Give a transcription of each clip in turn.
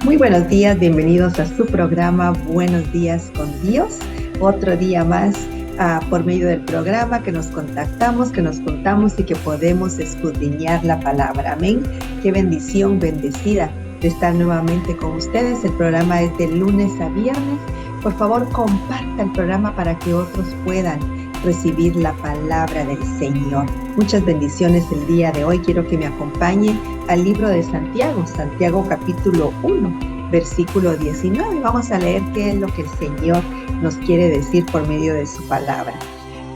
Muy buenos días, bienvenidos a su programa Buenos Días con Dios. Otro día más por medio del programa que nos contactamos, que nos contamos y que podemos escudriñar la palabra. Amén. Qué bendición, bendecida de estar nuevamente con ustedes. El programa es de lunes a viernes. Por favor, comparta el programa para que otros puedan recibir la palabra del Señor. Muchas bendiciones el día de hoy. Quiero que me acompañe al libro de Santiago, Santiago capítulo 1, versículo 19. Vamos a leer qué es lo que el Señor nos quiere decir por medio de su palabra.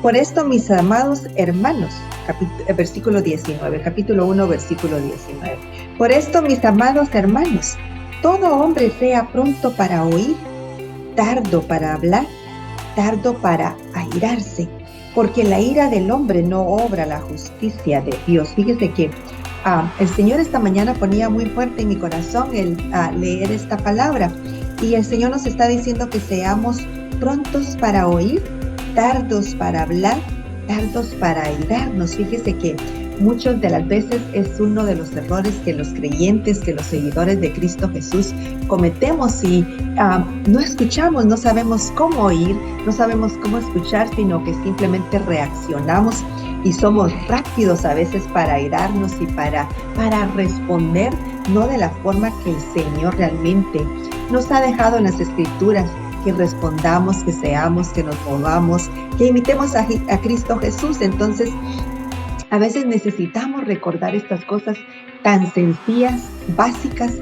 Por esto, mis amados hermanos, versículo 19, capítulo 1, versículo 19. Por esto, mis amados hermanos, todo hombre sea pronto para oír, tardo para hablar, tardo para airarse, porque la ira del hombre no obra la justicia de Dios. Fíjese que el Señor esta mañana ponía muy fuerte en mi corazón el leer esta palabra, y el Señor nos está diciendo que seamos prontos para oír, tardos para hablar, tardos para airarnos. Fíjese que muchas de las veces es uno de los errores que los creyentes, que los seguidores de Cristo Jesús cometemos y no escuchamos, no sabemos cómo oír, no sabemos cómo escuchar, sino que simplemente reaccionamos y somos rápidos a veces para airarnos y para responder, no de la forma que el Señor realmente nos ha dejado en las Escrituras, que respondamos, que seamos, que nos movamos, que imitemos a Cristo Jesús. Entonces, a veces necesitamos recordar estas cosas tan sencillas, básicas,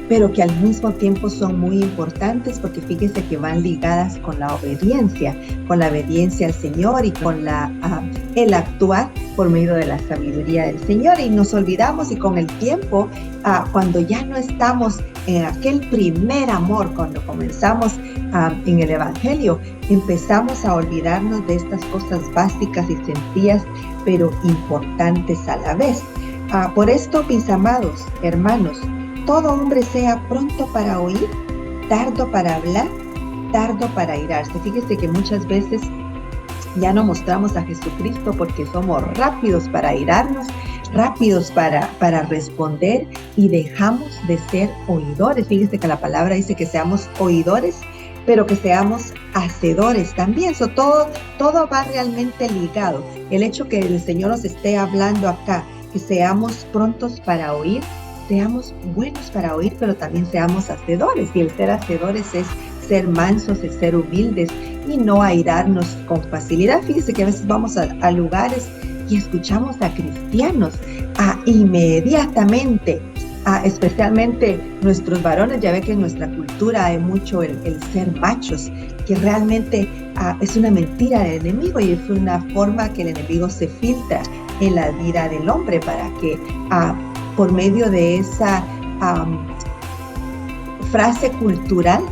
pero que al mismo tiempo son muy importantes, porque fíjese que van ligadas con la obediencia al Señor y con el actuar por medio de la sabiduría del Señor. Y nos olvidamos, y con el tiempo, cuando ya no estamos en aquel primer amor, cuando comenzamos en el Evangelio, empezamos a olvidarnos de estas cosas básicas y sencillas, pero importantes a la vez. Por esto, mis amados hermanos, todo hombre sea pronto para oír, tardo para hablar, tardo para airarse. Fíjese que muchas veces ya no mostramos a Jesucristo porque somos rápidos para airarnos, rápidos para responder, y dejamos de ser oidores. Fíjese que la palabra dice que seamos oidores, pero que seamos hacedores también. Todo va realmente ligado. El hecho que el Señor nos esté hablando acá, que seamos prontos para oír, seamos buenos para oír, pero también seamos hacedores. Y el ser hacedores es ser mansos, es ser humildes y no airarnos con facilidad. Fíjese que a veces vamos a lugares y escuchamos a cristianos inmediatamente, especialmente nuestros varones. Ya ve que en nuestra cultura hay mucho el ser machos, que realmente es una mentira del enemigo, y es una forma que el enemigo se filtra en la vida del hombre para que por medio de esa frase cultural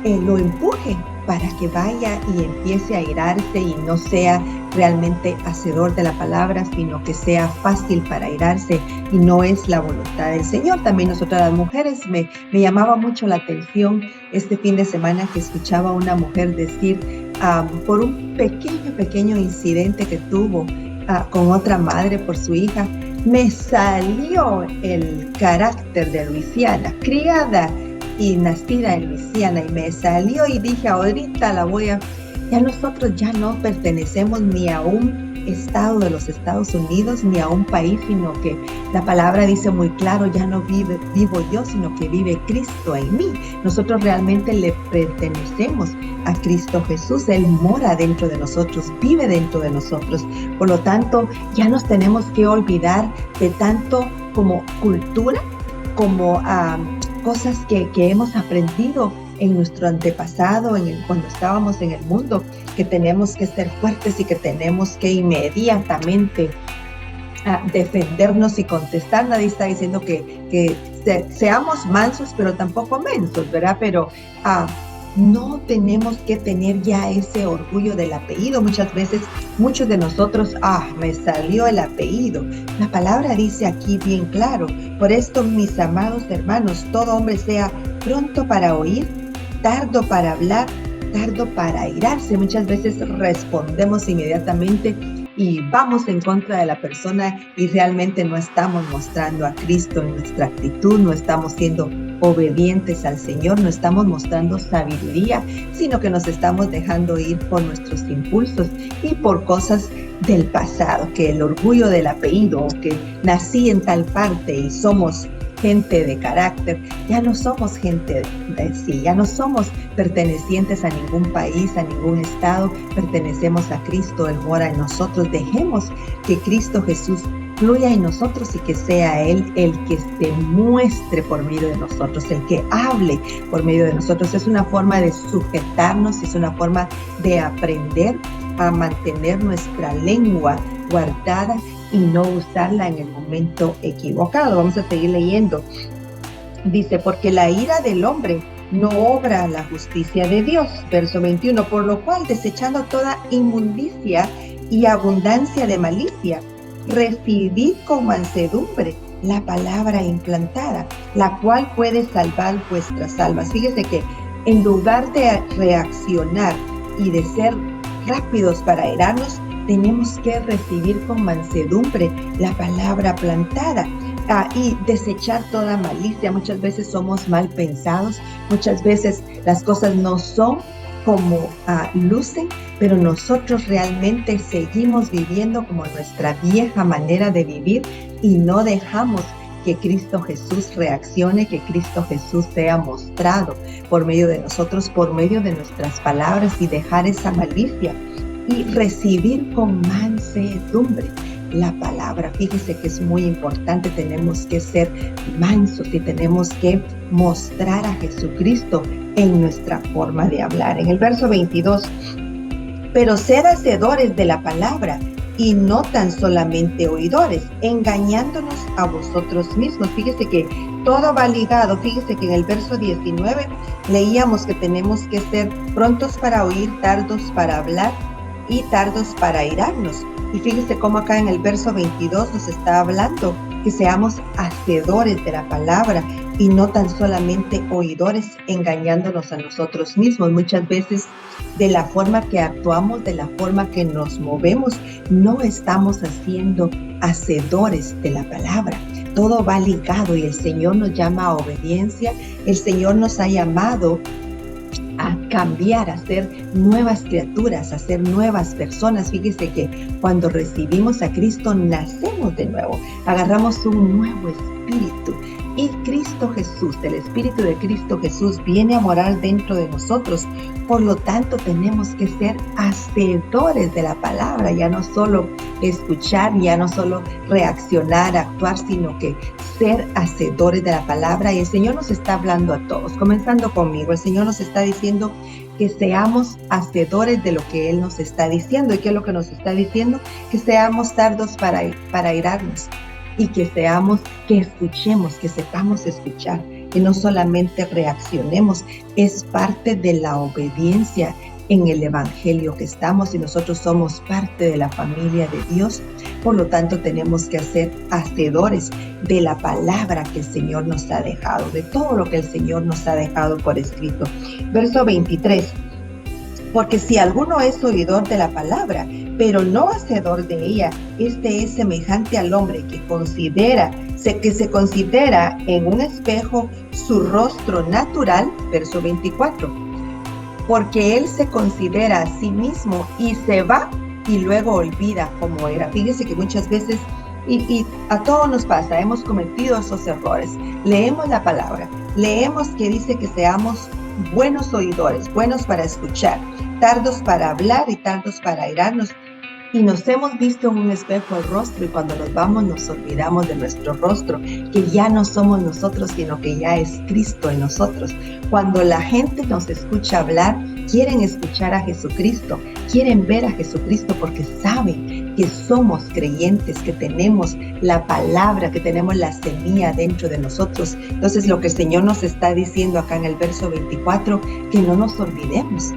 lo empuje para que vaya y empiece a airarse y no sea realmente hacedor de la palabra, sino que sea fácil para airarse, y no es la voluntad del Señor. También nosotras las mujeres, me llamaba mucho la atención este fin de semana que escuchaba a una mujer decir, por un pequeño incidente que tuvo con otra madre por su hija, me salió el carácter de Luisiana, criada y nacida en Luisiana, y me salió, y dije, ahorita ya nosotros ya no pertenecemos ni a un estado de los Estados Unidos, ni a un país, sino que la palabra dice muy claro, ya no vivo yo, sino que vive Cristo en mí. Nosotros realmente le pertenecemos a Cristo Jesús. Él mora dentro de nosotros, vive dentro de nosotros. Por lo tanto, ya nos tenemos que olvidar de tanto como cultura, como cosas que hemos aprendido en nuestro antepasado, cuando estábamos en el mundo, que tenemos que ser fuertes y que tenemos que inmediatamente defendernos y contestar. Nadie está diciendo que seamos mansos, pero tampoco mensos, ¿verdad? Pero no tenemos que tener ya ese orgullo del apellido. Muchas veces, muchos de nosotros, me salió el apellido. La palabra dice aquí bien claro: por esto, mis amados hermanos, todo hombre sea pronto para oír, tardo para hablar, tardo para airarse. Muchas veces respondemos inmediatamente y vamos en contra de la persona, y realmente no estamos mostrando a Cristo en nuestra actitud, no estamos siendo obedientes al Señor, no estamos mostrando sabiduría, sino que nos estamos dejando ir por nuestros impulsos y por cosas del pasado, que el orgullo del apellido, que nací en tal parte y somos gente de carácter. Ya no somos gente de sí, ya no somos pertenecientes a ningún país, a ningún estado, pertenecemos a Cristo, Él mora en nosotros. Dejemos que Cristo Jesús fluya en nosotros y que sea Él el que se muestre por medio de nosotros, el que hable por medio de nosotros. Es una forma de sujetarnos, es una forma de aprender a mantener nuestra lengua guardada y no usarla en el momento equivocado. Vamos a seguir leyendo. Dice, porque la ira del hombre no obra la justicia de Dios. Verso 21, por lo cual, desechando toda inmundicia y abundancia de malicia, recibid con mansedumbre la palabra implantada, la cual puede salvar vuestras almas. Fíjese que en lugar de reaccionar y de ser rápidos para airarnos, tenemos que recibir con mansedumbre la palabra plantada y desechar toda malicia. Muchas veces somos mal pensados, muchas veces las cosas no son como lucen, pero nosotros realmente seguimos viviendo como nuestra vieja manera de vivir y no dejamos que Cristo Jesús reaccione, que Cristo Jesús sea mostrado por medio de nosotros, por medio de nuestras palabras, y dejar esa malicia y recibir con mansedumbre la palabra. Fíjese que es muy importante, tenemos que ser mansos y tenemos que mostrar a Jesucristo en nuestra forma de hablar. En el verso 22, pero sed hacedores de la palabra y no tan solamente oidores, engañándonos a vosotros mismos. Fíjese que todo va ligado. Fíjese que en el verso 19 leíamos que tenemos que ser prontos para oír, tardos para hablar y tardos para airarnos. Y fíjese cómo acá en el verso 22 nos está hablando que seamos hacedores de la palabra y no tan solamente oidores, engañándonos a nosotros mismos. Muchas veces, de la forma que actuamos, de la forma que nos movemos, no estamos haciendo hacedores de la palabra. Todo va ligado y el Señor nos llama a obediencia. El Señor nos ha llamado a cambiar, a ser nuevas criaturas, a ser nuevas personas. Fíjese que cuando recibimos a Cristo, nacemos de nuevo, agarramos un nuevo espíritu. Y Cristo Jesús, el Espíritu de Cristo Jesús, viene a morar dentro de nosotros. Por lo tanto, tenemos que ser hacedores de la palabra, ya no solo escuchar, ya no solo reaccionar, actuar, sino que ser hacedores de la palabra. Y el Señor nos está hablando a todos, comenzando conmigo. El Señor nos está diciendo que seamos hacedores de lo que Él nos está diciendo. ¿Y qué es lo que nos está diciendo? Que seamos tardos para airarnos. Y que escuchemos, que sepamos escuchar, que no solamente reaccionemos. Es parte de la obediencia en el evangelio que estamos, y nosotros somos parte de la familia de Dios. Por lo tanto, tenemos que ser hacedores de la palabra que el Señor nos ha dejado, de todo lo que el Señor nos ha dejado por escrito. Verso 23. Porque si alguno es oidor de la palabra, pero no hacedor de ella, este es semejante al hombre que se considera en un espejo su rostro natural. Verso 24. Porque él se considera a sí mismo y se va y luego olvida cómo era. Fíjese que muchas veces, y a todos nos pasa, hemos cometido esos errores. Leemos la palabra, leemos que dice que seamos buenos oidores, buenos para escuchar, tardos para hablar y tardos para airarnos. Y nos hemos visto en un espejo el rostro, y cuando nos vamos nos olvidamos de nuestro rostro, que ya no somos nosotros, sino que ya es Cristo en nosotros. Cuando la gente nos escucha hablar, quieren escuchar a Jesucristo, quieren ver a Jesucristo, porque saben que somos creyentes, que tenemos la palabra, que tenemos la semilla dentro de nosotros. Entonces, lo que el Señor nos está diciendo acá en el verso 24, que no nos olvidemos,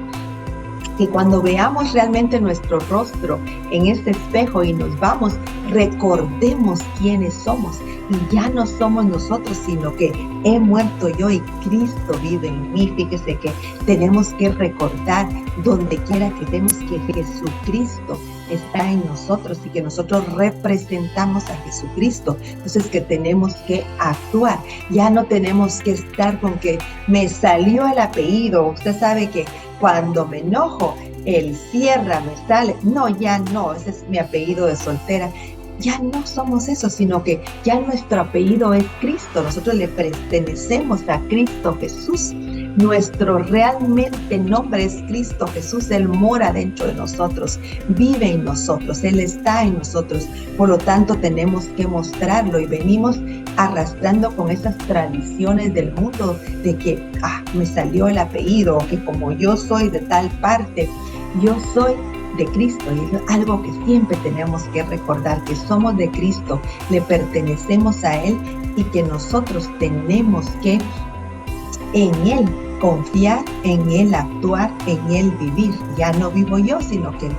que cuando veamos realmente nuestro rostro en este espejo y nos vamos, recordemos quiénes somos, y ya no somos nosotros, sino que he muerto yo y Cristo vive en mí. Fíjese que tenemos que recordar donde quiera que vemos que Jesucristo está en nosotros y que nosotros representamos a Jesucristo. Entonces que tenemos que actuar. Ya no tenemos que estar con que me salió el apellido. Usted sabe que cuando me enojo, el Sierra me sale. No, ya no, ese es mi apellido de soltera. Ya no somos eso, sino que ya nuestro apellido es Cristo. Nosotros le pertenecemos a Cristo Jesús. Nuestro realmente nombre es Cristo Jesús. Él mora dentro de nosotros, vive en nosotros, Él está en nosotros. Por lo tanto, tenemos que mostrarlo y venimos arrastrando con esas tradiciones del mundo de que me salió el apellido, o que como yo soy de tal parte, yo soy de Cristo. Y es algo que siempre tenemos que recordar, que somos de Cristo, le pertenecemos a Él y que nosotros tenemos que en Él confiar, en Él actuar, en Él vivir. Ya no vivo yo, sino que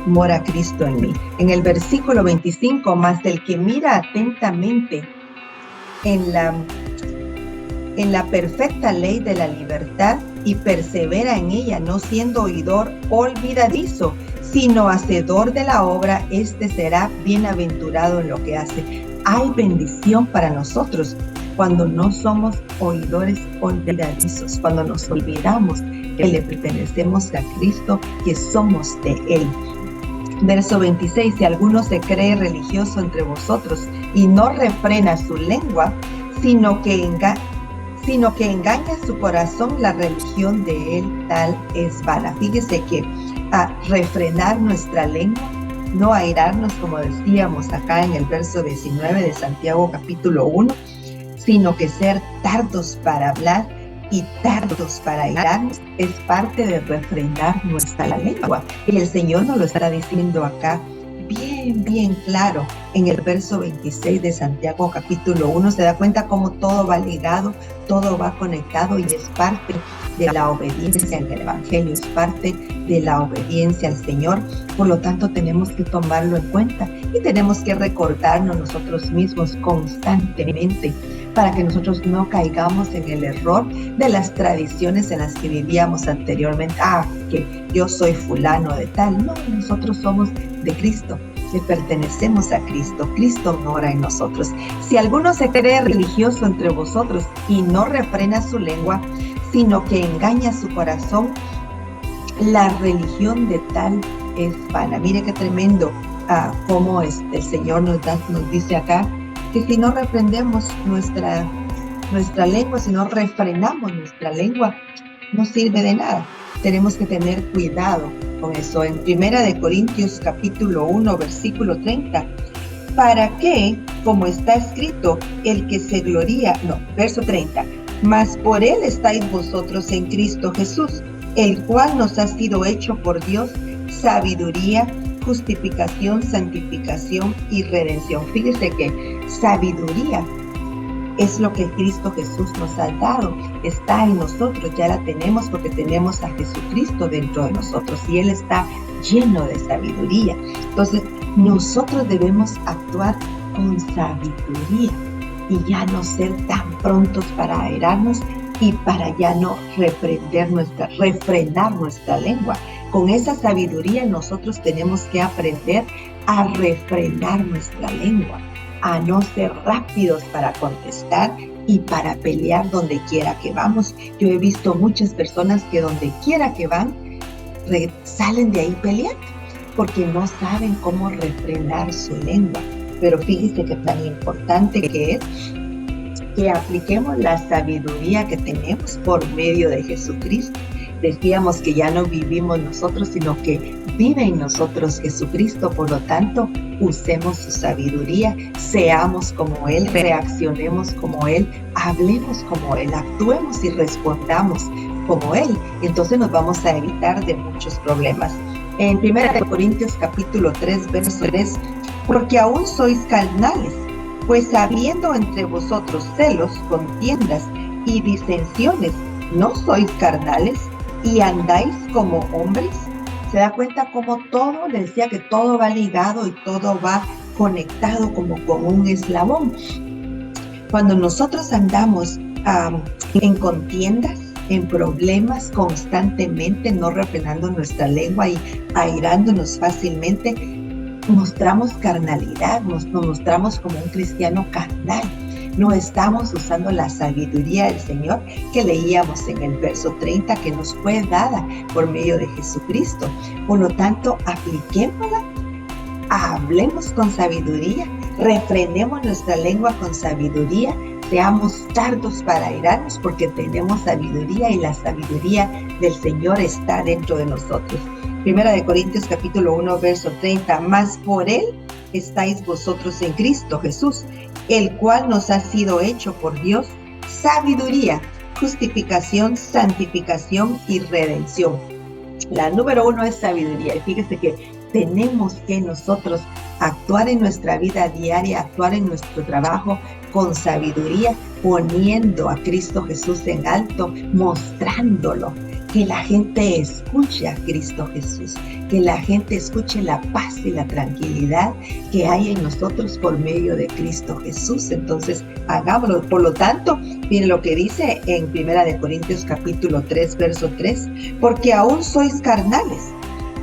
mora Cristo en mí. En el versículo 25, más el que mira atentamente en la perfecta ley de la libertad y persevera en ella, no siendo oidor olvidadizo, sino hacedor de la obra, este será bienaventurado en lo que hace. Hay bendición para nosotros cuando no somos oidores olvidadizos, cuando nos olvidamos que le pertenecemos a Cristo, que somos de Él. Verso 26, si alguno se cree religioso entre vosotros y no refrena su lengua, sino que engaña su corazón, la religión de él tal es vana. Fíjese que refrenar nuestra lengua, no airarnos, como decíamos acá en el verso 19 de Santiago capítulo 1, sino que ser tardos para hablar y tardos para airarnos, es parte de refrenar nuestra lengua. Y el Señor nos lo está diciendo acá bien claro en el verso 26 de Santiago capítulo 1. Se da cuenta cómo todo va ligado, todo va conectado y es parte de la obediencia en el Evangelio, es parte de la obediencia al Señor. Por lo tanto, tenemos que tomarlo en cuenta y tenemos que recordarnos nosotros mismos constantemente para que nosotros no caigamos en el error de las tradiciones en las que vivíamos anteriormente. Que yo soy fulano de tal. No, nosotros somos de Cristo, le pertenecemos a Cristo. Cristo mora en nosotros. Si alguno se cree religioso entre vosotros y no refrena su lengua, sino que engaña su corazón, la religión de tal es vana. Mire qué tremendo cómo el Señor nos dice acá, que si no reprendemos nuestra lengua, si no refrenamos nuestra lengua, no sirve de nada. Tenemos que tener cuidado con eso. En 1 Corintios capítulo 1, versículo 30, ¿para qué? Como está escrito, el que se gloría, verso 30, mas por él estáis vosotros en Cristo Jesús, el cual nos ha sido hecho por Dios sabiduría, justificación, santificación y redención. Fíjese que sabiduría es lo que Cristo Jesús nos ha dado, está en nosotros, ya la tenemos porque tenemos a Jesucristo dentro de nosotros y Él está lleno de sabiduría. Entonces, nosotros debemos actuar con sabiduría y ya no ser tan prontos para airarnos y para ya no refrenar nuestra lengua. Con esa sabiduría nosotros tenemos que aprender a refrenar nuestra lengua, a no ser rápidos para contestar y para pelear donde quiera que vamos. Yo he visto muchas personas que donde quiera que van, salen de ahí peleando, porque no saben cómo refrenar su lengua. Pero fíjese que tan importante que es que apliquemos la sabiduría que tenemos por medio de Jesucristo. Decíamos que ya no vivimos nosotros, sino que vive en nosotros Jesucristo. Por lo tanto, usemos su sabiduría, seamos como Él, reaccionemos como Él, hablemos como Él, actuemos y respondamos como Él. Entonces nos vamos a evitar de muchos problemas. En 1 Corintios capítulo 3, verso 3, porque aún sois carnales, pues habiendo entre vosotros celos, contiendas y disensiones, ¿no sois carnales y andáis como hombres? Se da cuenta cómo todo, le decía que todo va ligado y todo va conectado como con un eslabón. Cuando nosotros andamos en contiendas, en problemas constantemente, no refrenando nuestra lengua y airándonos fácilmente, mostramos carnalidad, nos mostramos como un cristiano carnal. No estamos usando la sabiduría del Señor que leíamos en el verso 30, que nos fue dada por medio de Jesucristo. Por lo tanto, apliquémosla, hablemos con sabiduría, refrenemos nuestra lengua con sabiduría, seamos tardos para airarnos porque tenemos sabiduría y la sabiduría del Señor está dentro de nosotros. Primera de Corintios capítulo 1, verso 30, mas por Él estáis vosotros en Cristo Jesús, el cual nos ha sido hecho por Dios sabiduría, justificación, santificación y redención. La número 1 es sabiduría. Y fíjese que tenemos que nosotros actuar en nuestra vida diaria, actuar en nuestro trabajo con sabiduría, poniendo a Cristo Jesús en alto, mostrándolo. Que la gente escuche a Cristo Jesús, que la gente escuche la paz y la tranquilidad que hay en nosotros por medio de Cristo Jesús. Entonces, hagámoslo. Por lo tanto, miren lo que dice en Primera de Corintios capítulo 3, verso 3, porque aún sois carnales,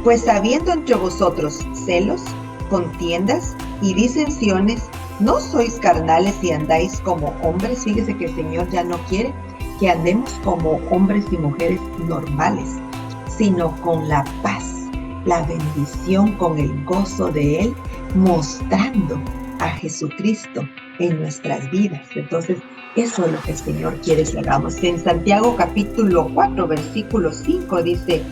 pues habiendo entre vosotros celos, contiendas y disensiones, no sois carnales y andáis como hombres. Fíjese que el Señor ya no quiere que andemos como hombres y mujeres normales, sino con la paz, la bendición, con el gozo de Él, mostrando a Jesucristo en nuestras vidas. Entonces, eso es lo que el Señor quiere que hagamos. En Santiago capítulo 4, versículo 5 dice,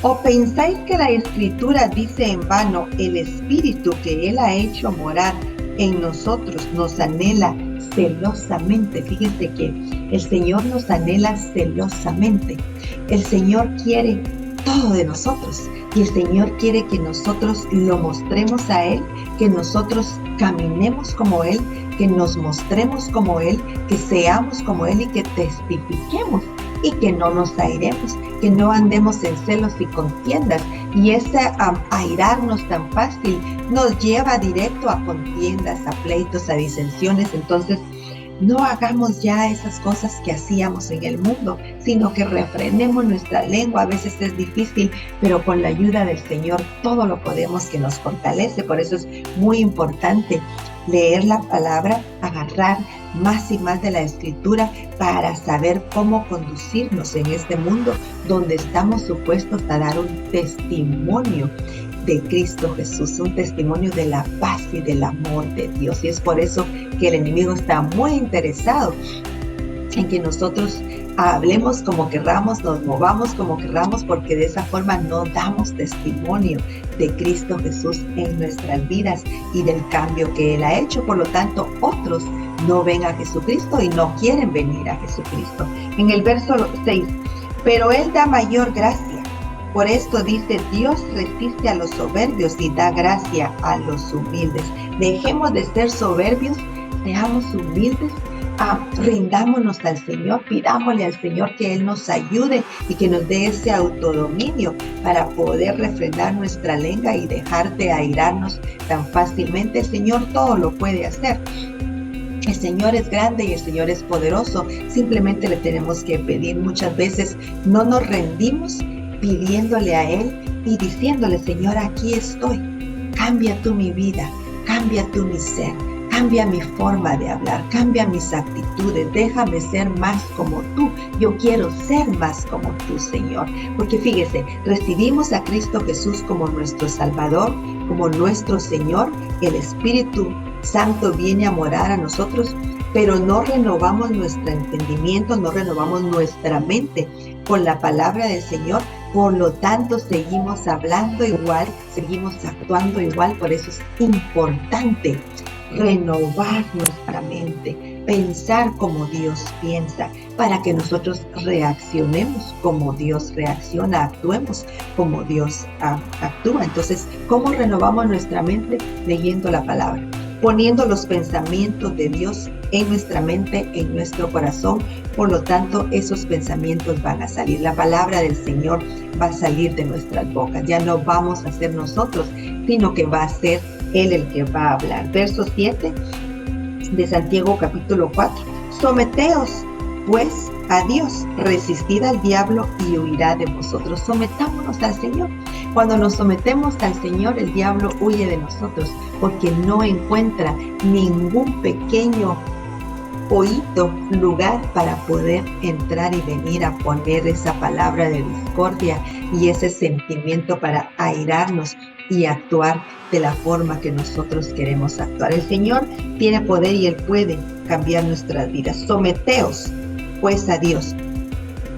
¿o pensáis que la Escritura dice en vano, el Espíritu que Él ha hecho morar en nosotros nos anhela celosamente? Fíjense que el Señor nos anhela celosamente. El Señor quiere todo de nosotros y el Señor quiere que nosotros lo mostremos a Él, que nosotros caminemos como Él, que nos mostremos como Él, que seamos como Él y que testifiquemos y que no nos airemos, que no andemos en celos y contiendas. Y ese airarnos tan fácil nos lleva directo a contiendas, a pleitos, a disensiones. Entonces, no hagamos ya esas cosas que hacíamos en el mundo, sino que refrenemos nuestra lengua. A veces es difícil, pero con la ayuda del Señor todo lo podemos, que nos fortalece. Por eso es muy importante leer la palabra, agarrar más y más de la Escritura para saber cómo conducirnos en este mundo donde estamos supuestos a dar un testimonio de Cristo Jesús, un testimonio de la paz y del amor de Dios. Y es por eso que el enemigo está muy interesado en que nosotros hablemos como querramos, nos movamos como querramos, porque de esa forma no damos testimonio de Cristo Jesús en nuestras vidas y del cambio que Él ha hecho. Por lo tanto, otros no ven a Jesucristo y no quieren venir a Jesucristo. En el verso 6, pero Él da mayor gracia. Por esto dice, Dios resiste a los soberbios y da gracia a los humildes. Dejemos de ser soberbios, seamos humildes, rindámonos al Señor, pidámosle al Señor que Él nos ayude y que nos dé ese autodominio para poder refrenar nuestra lengua y dejar de airarnos tan fácilmente. El Señor todo lo puede hacer. El Señor es grande y el Señor es poderoso. Simplemente le tenemos que pedir. Muchas veces no nos rendimos pidiéndole a Él y diciéndole, Señor, aquí estoy. Cambia tú mi vida, cambia tú mi ser, cambia mi forma de hablar, cambia mis actitudes, déjame ser más como tú. Yo quiero ser más como tú, Señor. Porque fíjese, recibimos a Cristo Jesús como nuestro Salvador, como nuestro Señor. El Espíritu Santo viene a morar a nosotros, pero no renovamos nuestro entendimiento, no renovamos nuestra mente con la palabra del Señor. Por lo tanto, seguimos hablando igual, seguimos actuando igual. Por eso es importante renovar nuestra mente, pensar como Dios piensa, para que nosotros reaccionemos como Dios reacciona, actuemos como Dios actúa. Entonces, ¿cómo renovamos nuestra mente? Leyendo la palabra, poniendo los pensamientos de Dios en nuestra mente, en nuestro corazón. Por lo tanto, esos pensamientos van a salir. La palabra del Señor va a salir de nuestras bocas. Ya no vamos a ser nosotros, sino que va a ser Él el que va a hablar. Verso 7. de Santiago capítulo 4. Someteos pues a Dios, resistid al diablo y huirá de vosotros. Sometámonos al Señor. Cuando nos sometemos al Señor, el diablo huye de nosotros, porque no encuentra ningún pequeño oído, lugar para poder entrar y venir a poner esa palabra de discordia y ese sentimiento para airarnos y actuar de la forma que nosotros queremos actuar. El Señor tiene poder y Él puede cambiar nuestras vidas. Someteos pues a Dios.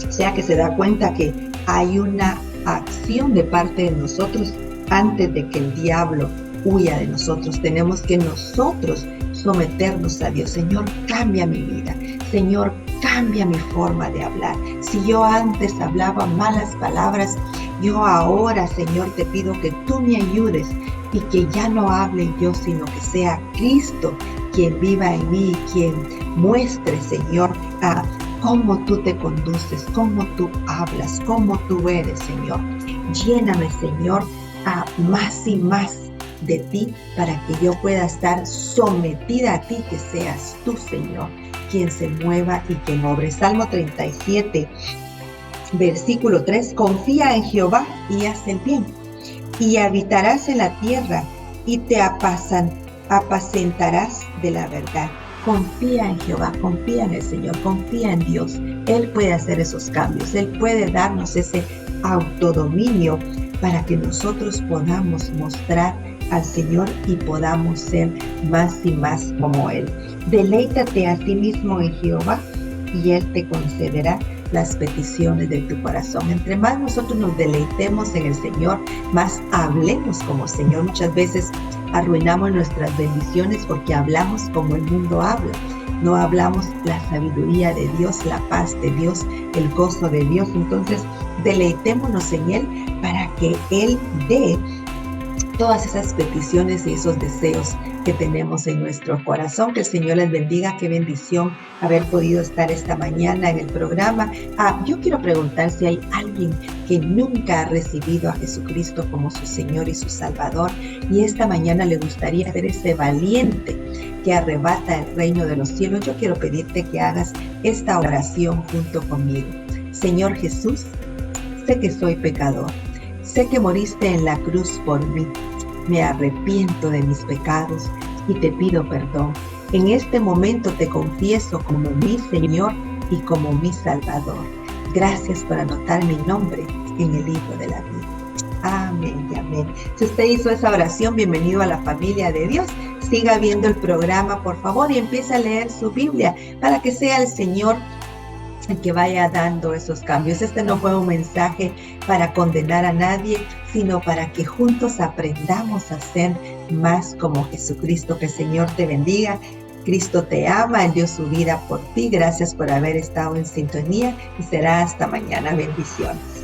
O sea que se da cuenta que hay una acción de parte de nosotros antes de que el diablo huya de nosotros. Tenemos que nosotros someternos a Dios. Señor, cambia mi vida. Señor, cambia mi forma de hablar. Si yo antes hablaba malas palabras, yo ahora, Señor, te pido que tú me ayudes y que ya no hable yo, sino que sea Cristo quien viva en mí y quien muestre, Señor, a cómo tú te conduces, cómo tú hablas, cómo tú eres, Señor. Lléname, Señor, a más y más de ti para que yo pueda estar sometida a ti, que seas tú, Señor, quien se mueva y quien obre. Salmo 37, versículo 3. Confía en Jehová y haz el bien, y habitarás en la tierra y te apacentarás de la verdad. Confía en Jehová, confía en el Señor, confía en Dios. Él puede hacer esos cambios, Él puede darnos ese autodominio para que nosotros podamos mostrar al Señor y podamos ser más y más como Él. Deleítate a ti mismo en Jehová y Él te concederá las peticiones de tu corazón. Entre más nosotros nos deleitemos en el Señor, más hablemos como Señor. Muchas veces arruinamos nuestras bendiciones porque hablamos como el mundo habla. No hablamos la sabiduría de Dios, la paz de Dios, el gozo de Dios. Entonces, deleitémonos en Él para que Él dé todas esas peticiones y esos deseos que tenemos en nuestro corazón. Que el Señor les bendiga. Qué bendición haber podido estar esta mañana en el programa. Yo quiero preguntar si hay alguien que nunca ha recibido a Jesucristo como su Señor y su Salvador, y esta mañana le gustaría ser ese valiente que arrebata el reino de los cielos. Yo quiero pedirte que hagas esta oración junto conmigo. Señor Jesús, sé que soy pecador. Sé que moriste en la cruz por mí. Me arrepiento de mis pecados y te pido perdón. En este momento te confieso como mi Señor y como mi Salvador. Gracias por anotar mi nombre en el libro de la vida. Amén y amén. Si usted hizo esa oración, bienvenido a la familia de Dios. Siga viendo el programa, por favor, y empiece a leer su Biblia para que sea el Señor el que vaya dando esos cambios. Este no fue un mensaje para condenar a nadie, sino para que juntos aprendamos a ser más como Jesucristo. Que el Señor te bendiga. Cristo te ama, Él dio su vida por ti. Gracias por haber estado en sintonía y será hasta mañana. Bendiciones.